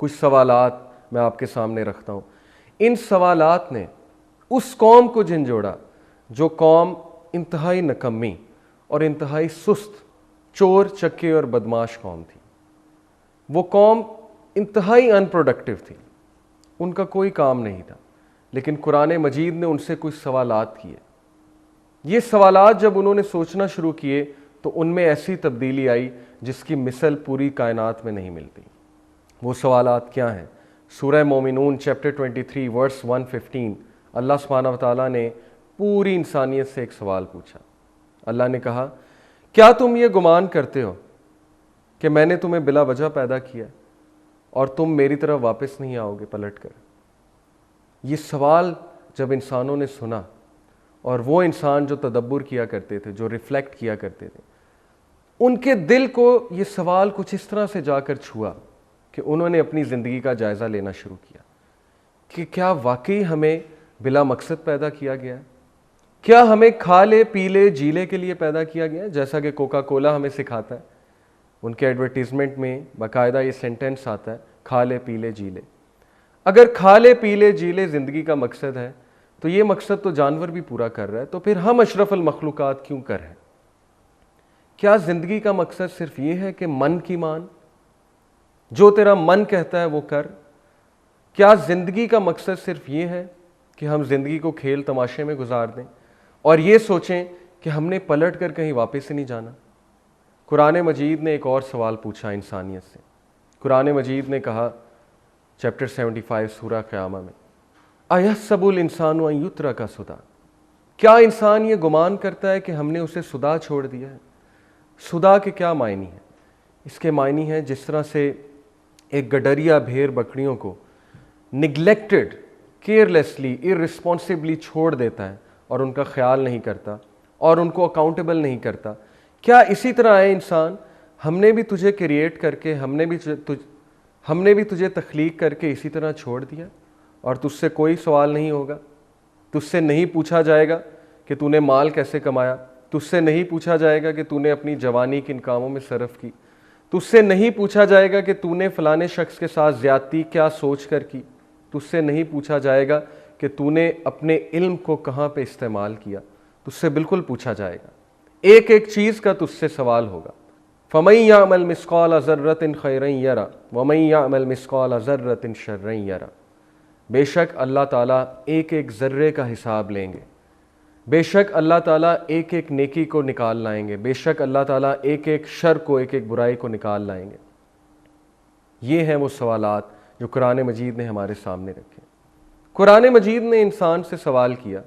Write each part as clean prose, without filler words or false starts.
کچھ سوالات میں آپ کے سامنے رکھتا ہوں. ان سوالات نے اس قوم کو جھنجھوڑا جو قوم انتہائی نکمی اور انتہائی سست، چور چکے اور بدماش قوم تھی. وہ قوم انتہائی ان پروڈکٹیو تھی، ان کا کوئی کام نہیں تھا. لیکن قرآن مجید نے ان سے کچھ سوالات کیے. یہ سوالات جب انہوں نے سوچنا شروع کیے تو ان میں ایسی تبدیلی آئی جس کی مثل پوری کائنات میں نہیں ملتی. وہ سوالات کیا ہیں؟ سورہ مومنون چیپٹر 23 ورس 115 اللہ سبحانہ و تعالیٰ نے پوری انسانیت سے ایک سوال پوچھا. اللہ نے کہا کیا تم یہ گمان کرتے ہو کہ میں نے تمہیں بلا وجہ پیدا کیا اور تم میری طرف واپس نہیں آؤ گے پلٹ کر؟ یہ سوال جب انسانوں نے سنا، اور وہ انسان جو تدبر کیا کرتے تھے، جو ریفلیکٹ کیا کرتے تھے، ان کے دل کو یہ سوال کچھ اس طرح سے جا کر چھوا کہ انہوں نے اپنی زندگی کا جائزہ لینا شروع کیا کہ کیا واقعی ہمیں بلا مقصد پیدا کیا گیا ہے؟ کیا ہمیں کھا لے پی لے جی لے کے لیے پیدا کیا گیا ہے؟ جیسا کہ کوکا کولا ہمیں سکھاتا ہے، ان کے ایڈورٹیزمنٹ میں باقاعدہ یہ سینٹینس آتا ہے، کھا لے پی لے جی لے. اگر کھا لے پی لے جی لے زندگی کا مقصد ہے تو یہ مقصد تو جانور بھی پورا کر رہا ہے، تو پھر ہم اشرف المخلوقات کیوں کر ہیں؟ کیا زندگی کا مقصد صرف یہ ہے کہ من کی مان، جو تیرا من کہتا ہے وہ کر؟ کیا زندگی کا مقصد صرف یہ ہے کہ ہم زندگی کو کھیل تماشے میں گزار دیں اور یہ سوچیں کہ ہم نے پلٹ کر کہیں واپس نہیں جانا؟ قرآن مجید نے ایک اور سوال پوچھا انسانیت سے. قرآن مجید نے کہا چیپٹر 75 سورہ قیامہ میں، اَيَحْسَبُ الْإِنسَانُ أَن يُتْرَكَ سُدًى، کیا انسان یہ گمان کرتا ہے کہ ہم نے اسے سدا چھوڑ دیا ہے؟ سدا کے کیا معنی ہیں؟ اس کے معنی ہیں جس طرح سے ایک گڈریا بھیڑ بکریوں کو نگلیکٹڈ، کیئرلیسلی، ارسپانسبلی چھوڑ دیتا ہے اور ان کا خیال نہیں کرتا اور ان کو اکاؤنٹیبل نہیں کرتا، کیا اسی طرح ہے انسان؟ ہم نے بھی تجھے کریٹ کر کے، ہم نے بھی تجھے تخلیق کر کے اسی طرح چھوڑ دیا اور تجھ سے کوئی سوال نہیں ہوگا؟ تجھ سے نہیں پوچھا جائے گا کہ تو نے مال کیسے کمایا، تجھ سے نہیں پوچھا جائے گا کہ تو نے اپنی جوانی کن کاموں میں صرف کی، تجھ سے نہیں پوچھا جائے گا کہ تو نے فلانے شخص کے ساتھ زیادتی کیا سوچ کر کی، تجھ سے نہیں پوچھا جائے گا کہ تو نے اپنے علم کو کہاں پہ استعمال کیا. تجھ سے بالکل پوچھا جائے گا، ایک ایک چیز کا تجھ سے سوال ہوگا. فَمَن يَعْمَلْ مِثْقَالَ ذَرَّةٍ خَيْرًا يَرَهُ وَمَن يَعْمَلْ مِثْقَالَ ذَرَّةٍ شَرًّا يَرَهُ. بے شک اللہ تعالیٰ ایک ایک ذرے کا حساب لیں گے، بے شک اللہ تعالیٰ ایک ایک نیکی کو نکال لائیں گے، بے شک اللہ تعالیٰ ایک ایک شر کو، ایک ایک برائی کو نکال لائیں گے. یہ ہیں وہ سوالات جو قرآن مجید نے ہمارے سامنے رکھے. قرآن مجید نے انسان سے سوال کیا،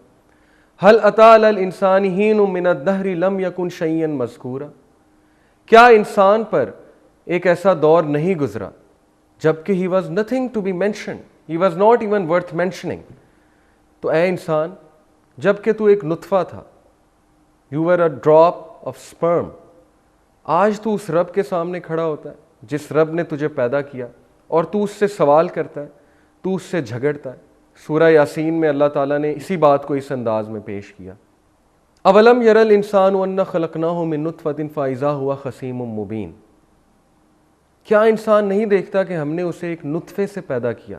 هل أتى على الإنسان حين من الدهر لم يكن شيئا مذكورا، کیا انسان پر ایک ایسا دور نہیں گزرا جبکہ he was nothing to be mentioned, he was not even worth mentioning. تو اے انسان، جبکہ تو ایک نطفہ تھا، you were a drop of sperm، آج تو اس رب کے سامنے کھڑا ہوتا ہے جس رب نے تجھے پیدا کیا اور تو اس سے سوال کرتا ہے، تو اس سے جھگڑتا ہے. سورہ یاسین میں اللہ تعالیٰ نے اسی بات کو اس انداز میں پیش کیا. اولم یر الانسان انا خلقناہ من نطفۃ فاذا ہوا خصیم مبین، کیا انسان نہیں دیکھتا کہ ہم نے اسے ایک نطفے سے پیدا کیا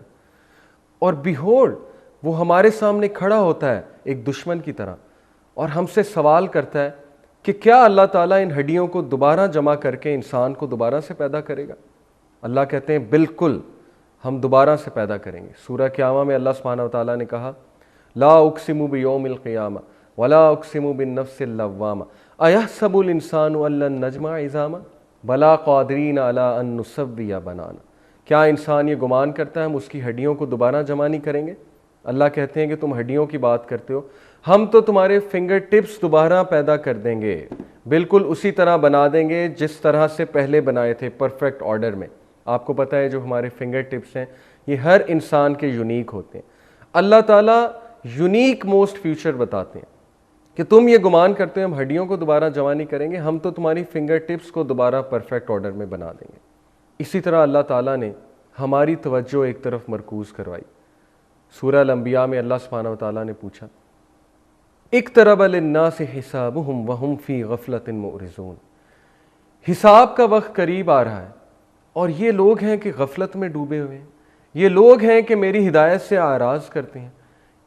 اور بیہولڈ وہ ہمارے سامنے کھڑا ہوتا ہے ایک دشمن کی طرح اور ہم سے سوال کرتا ہے کہ کیا اللہ تعالیٰ ان ہڈیوں کو دوبارہ جمع کر کے انسان کو دوبارہ سے پیدا کرے گا؟ اللہ کہتے ہیں بالکل ہم دوبارہ سے پیدا کریں گے. سورہ قیامہ میں اللہ سبحانہ و تعالیٰ نے کہا لا اقسم بیوم القیامہ ولا اقسم بالنفس اللوامہ ایحسب الانسان ان لن نجمع عظامہ بلا قادرین علی ان نسوی بنانا. کیا انسان یہ گمان کرتا ہے ہم اس کی ہڈیوں کو دوبارہ جمع نہیں کریں گے؟ اللہ کہتے ہیں کہ تم ہڈیوں کی بات کرتے ہو، ہم تو تمہارے فنگر ٹپس دوبارہ پیدا کر دیں گے، بالکل اسی طرح بنا دیں گے جس طرح سے پہلے بنائے تھے، پرفیکٹ آرڈر میں. آپ کو پتہ ہے جو ہمارے فنگر ٹپس ہیں یہ ہر انسان کے یونیک ہوتے ہیں. اللہ تعالیٰ یونیک موسٹ فیوچر بتاتے ہیں کہ تم یہ گمان کرتے ہو ہم ہڈیوں کو دوبارہ جمع نہیں کریں گے، ہم تو تمہاری فنگر ٹپس کو دوبارہ پرفیکٹ آرڈر میں بنا دیں گے. اسی طرح اللہ تعالیٰ نے ہماری توجہ ایک طرف مرکوز کروائی. سورہ الانبیاء میں اللہ سبحانہ و تعالیٰ نے پوچھا اقترب للناس حسابهم وهم فی غفلۃ معرضون، حساب کا وقت قریب آ رہا ہے اور یہ لوگ ہیں کہ غفلت میں ڈوبے ہوئے ہیں، یہ لوگ ہیں کہ میری ہدایت سے اعراض کرتے ہیں،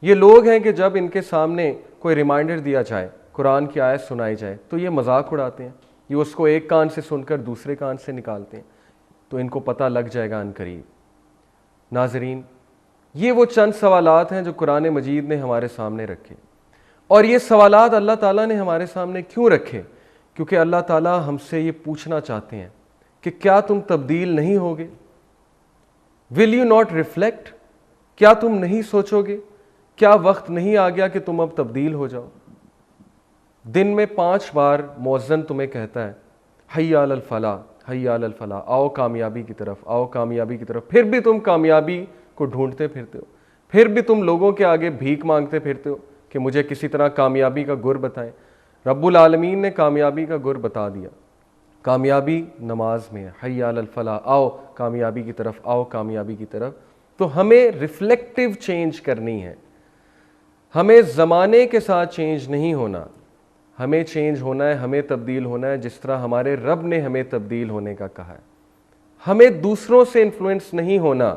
یہ لوگ ہیں کہ جب ان کے سامنے کوئی ریمائنڈر دیا جائے، قرآن کی آیت سنائی جائے تو یہ مذاق اڑاتے ہیں، یہ اس کو ایک کان سے سن کر دوسرے کان سے نکالتے ہیں، تو ان کو پتہ لگ جائے گا عنقریب۔ ناظرین، یہ وہ چند سوالات ہیں جو قرآن مجید نے ہمارے سامنے رکھے، اور یہ سوالات اللہ تعالیٰ نے ہمارے سامنے کیوں رکھے؟ کیونکہ اللہ تعالیٰ ہم سے یہ پوچھنا چاہتے ہیں کہ کیا تم تبدیل نہیں ہوگے؟ Will you not reflect? کیا تم نہیں سوچو گے؟ کیا وقت نہیں آ گیا کہ تم اب تبدیل ہو جاؤ؟ دن میں 5 بار مؤذن تمہیں کہتا ہے حی علی الفلاح، حی علی الفلاح، آؤ کامیابی کی طرف، آؤ کامیابی کی طرف، پھر بھی تم کامیابی کو ڈھونڈتے پھرتے ہو، پھر بھی تم لوگوں کے آگے بھیک مانگتے پھرتے ہو کہ مجھے کسی طرح کامیابی کا گر بتائیں۔ رب العالمین نے کامیابی کا گر بتا دیا، کامیابی نماز میں ہے، حی علی الفلاح، آؤ کامیابی کی طرف، آؤ کامیابی کی طرف۔ تو ہمیں ریفلیکٹیو چینج کرنی ہے، ہمیں زمانے کے ساتھ چینج نہیں ہونا، ہمیں چینج ہونا ہے، ہمیں تبدیل ہونا ہے جس طرح ہمارے رب نے ہمیں تبدیل ہونے کا کہا ہے۔ ہمیں دوسروں سے انفلوئنس نہیں ہونا،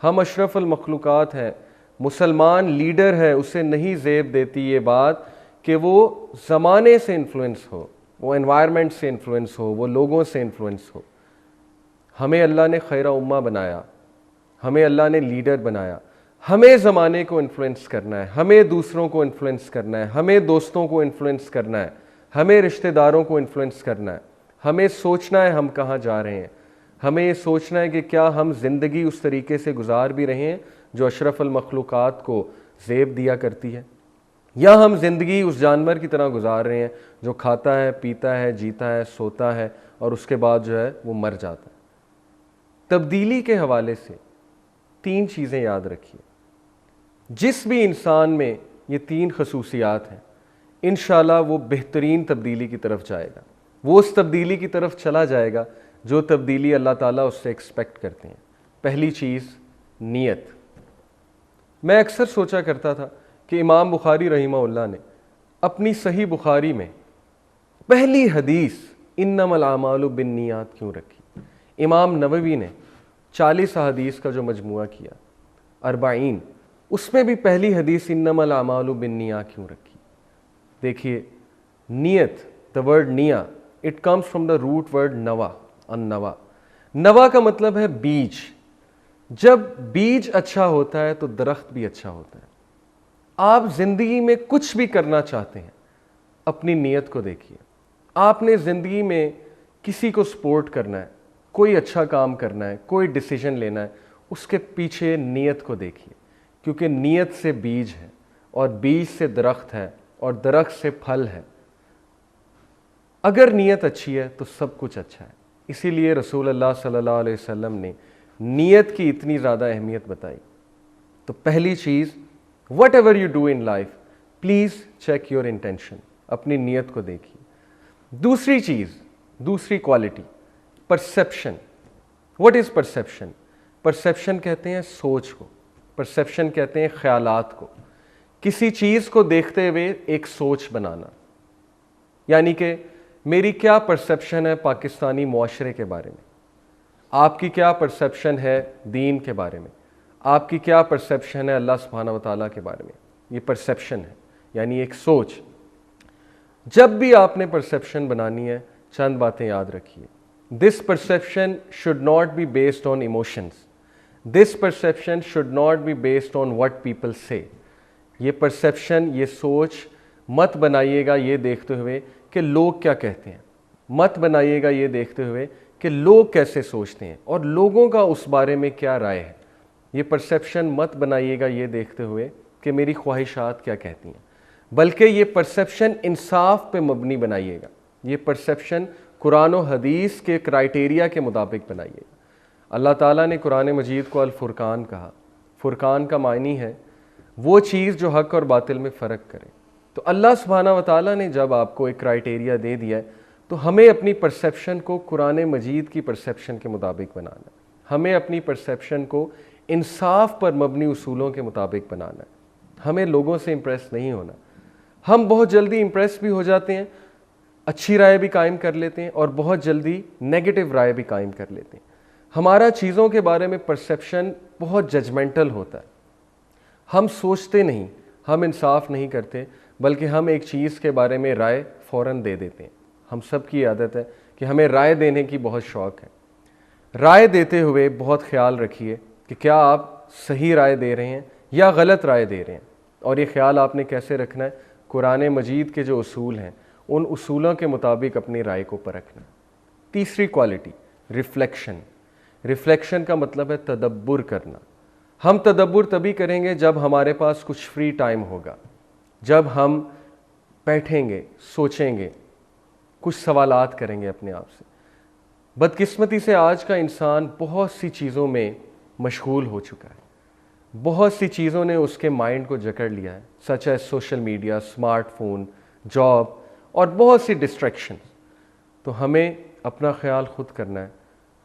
ہم اشرف المخلوقات ہیں، مسلمان لیڈر ہے، اسے نہیں زیب دیتی یہ بات کہ وہ زمانے سے انفلوئنس ہو، وہ انوائرمنٹ سے انفلوئنس ہو، وہ لوگوں سے انفلوئنس ہو۔ ہمیں اللہ نے خیر امہ بنایا، ہمیں اللہ نے لیڈر بنایا، ہمیں زمانے کو انفلوئنس کرنا ہے، ہمیں دوسروں کو انفلوئنس کرنا ہے، ہمیں دوستوں کو انفلوئنس کرنا ہے، ہمیں رشتہ داروں کو انفلوئنس کرنا ہے، ہمیں سوچنا ہے ہم کہاں جا رہے ہیں، ہمیں یہ سوچنا ہے کہ کیا ہم زندگی اس طریقے سے گزار بھی رہے ہیں جو اشرف المخلوقات کو زیب دیا کرتی ہے، یا ہم زندگی اس جانور کی طرح گزار رہے ہیں جو کھاتا ہے، پیتا ہے، جیتا ہے، سوتا ہے اور اس کے بعد جو ہے وہ مر جاتا ہے۔ تبدیلی کے حوالے سے 3 چیزیں یاد رکھیے، جس بھی انسان میں یہ 3 خصوصیات ہیں انشاءاللہ وہ بہترین تبدیلی کی طرف جائے گا، وہ اس تبدیلی کی طرف چلا جائے گا جو تبدیلی اللہ تعالیٰ اس سے ایکسپیکٹ کرتے ہیں۔ پہلی چیز نیت۔ میں اکثر سوچا کرتا تھا کہ امام بخاری رحمہ اللہ نے اپنی صحیح بخاری میں پہلی حدیث انما الاعمال بالنیات کیوں رکھی؟ امام نووی نے 40 احادیث کا جو مجموعہ کیا 40، اس میں بھی پہلی حدیث انما الاعمال بالنیات کیوں رکھی؟ دیکھیے، نیت، the word نیا، it comes from the root word نوا، النوا۔ نوا کا مطلب ہے بیج۔ جب بیج اچھا ہوتا ہے تو درخت بھی اچھا ہوتا ہے۔ آپ زندگی میں کچھ بھی کرنا چاہتے ہیں، اپنی نیت کو دیکھیے۔ آپ نے زندگی میں کسی کو سپورٹ کرنا ہے، کوئی اچھا کام کرنا ہے، کوئی ڈیسیژن لینا ہے، اس کے پیچھے نیت کو دیکھیے، کیونکہ نیت سے بیج ہے اور بیج سے درخت ہے اور درخت سے پھل ہے۔ اگر نیت اچھی ہے تو سب کچھ اچھا ہے۔ اسی لیے رسول اللہ صلی اللہ علیہ وسلم نے نیت کی اتنی زیادہ اہمیت بتائی۔ تو پہلی چیز، what ever you do in life, please check your intention, اپنی نیت کو دیکھیے۔ دوسری چیز، دوسری quality, perception. What is perception? Perception کہتے ہیں سوچ کو، پرسیپشن کہتے ہیں خیالات کو، کسی چیز کو دیکھتے ہوئے ایک سوچ بنانا۔ یعنی کہ میری کیا پرسیپشن ہے پاکستانی معاشرے کے بارے میں، آپ کی کیا پرسیپشن ہے دین کے بارے میں، آپ کی کیا پرسیپشن ہے اللہ سبحانہ و تعالیٰ کے بارے میں۔ یہ پرسیپشن ہے، یعنی ایک سوچ۔ جب بھی آپ نے پرسیپشن بنانی ہے، چند باتیں یاد رکھیے۔ This perception should not be based on emotions, this perception should not be based on what people سے۔ یہ پرسیپشن، یہ سوچ مت بنائیے گا یہ دیکھتے ہوئے کہ لوگ کیا کہتے ہیں، مت بنائیے گا یہ دیکھتے ہوئے کہ لوگ کیسے سوچتے ہیں اور لوگوں کا اس بارے میں کیا رائے ہے۔ یہ پرسیپشن مت بنائیے گا یہ دیکھتے ہوئے کہ میری خواہشات کیا کہتی ہیں، بلکہ یہ پرسیپشن انصاف پہ مبنی بنائیے گا، یہ پرسیپشن قرآن و حدیث کے کرائٹیریا کے مطابق بنائیے گا۔ اللہ تعالیٰ نے قرآن مجید کو الفرقان کہا۔ فرقان کا معنی ہے وہ چیز جو حق اور باطل میں فرق کرے۔ تو اللہ سبحانہ و تعالیٰ نے جب آپ کو ایک کرائٹیریا دے دیا ہے تو ہمیں اپنی پرسیپشن کو قرآن مجید کی پرسیپشن کے مطابق بنانا ہے، ہمیں اپنی پرسیپشن کو انصاف پر مبنی اصولوں کے مطابق بنانا ہے۔ ہمیں لوگوں سے امپریس نہیں ہونا۔ ہم بہت جلدی امپریس بھی ہو جاتے ہیں اچھی رائے بھی قائم کر لیتے ہیں اور بہت جلدی نیگیٹو رائے بھی قائم کر لیتے ہیں. ہمارا چیزوں کے بارے میں پرسیپشن بہت ججمنٹل ہوتا ہے. ہم سوچتے نہیں, ہم انصاف نہیں کرتے, بلکہ ہم ایک چیز کے بارے میں رائے فوراً دے دیتے ہیں. ہم سب کی عادت ہے کہ ہمیں رائے دینے کی بہت شوق ہے. رائے دیتے ہوئے بہت خیال رکھیے کہ کیا آپ صحیح رائے دے رہے ہیں یا غلط رائے دے رہے ہیں. اور یہ خیال آپ نے کیسے رکھنا ہے؟ قرآن مجید کے جو اصول ہیں ان اصولوں کے مطابق اپنی رائے کو پرکھنا. تیسری کوالٹی ریفلیکشن. ریفلیکشن کا مطلب ہے تدبر کرنا. ہم تدبر تبھی کریں گے جب ہمارے پاس کچھ فری ٹائم ہوگا, جب ہم بیٹھیں گے, سوچیں گے, کچھ سوالات کریں گے اپنے آپ سے. بدقسمتی سے آج کا انسان بہت سی چیزوں میں مشغول ہو چکا ہے. بہت سی چیزوں نے اس کے مائنڈ کو جکڑ لیا ہے, سچ ہے social media, smart phone, job اور بہت سی ڈسٹریکشن. تو ہمیں اپنا خیال خود کرنا ہے.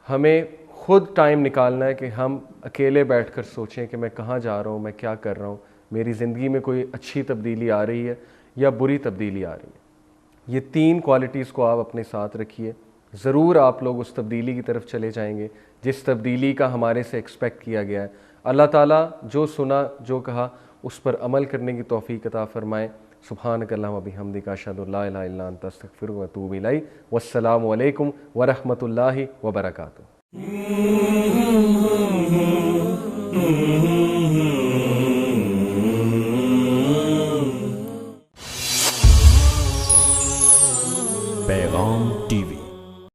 ہمیں خود ٹائم نکالنا ہے کہ ہم اکیلے بیٹھ کر سوچیں کہ میں کہاں جا رہا ہوں, میں کیا کر رہا ہوں, میری زندگی میں کوئی اچھی تبدیلی آ رہی ہے یا بری تبدیلی آ رہی ہے. یہ 3 کوالٹیز کو آپ اپنے ساتھ رکھیے, ضرور آپ لوگ اس تبدیلی کی طرف چلے جائیں گے جس تبدیلی کا ہمارے سے ایکسپیکٹ کیا گیا ہے. اللہ تعالیٰ جو سنا, جو کہا, اس پر عمل کرنے کی توفیق عطا فرمائے. سبحانک اللہم و بحمدک اشہد ان لا الہ الا انت استغفرک و اتوب الیک. والسلام علیکم ورحمۃ اللہ وبرکاتہ.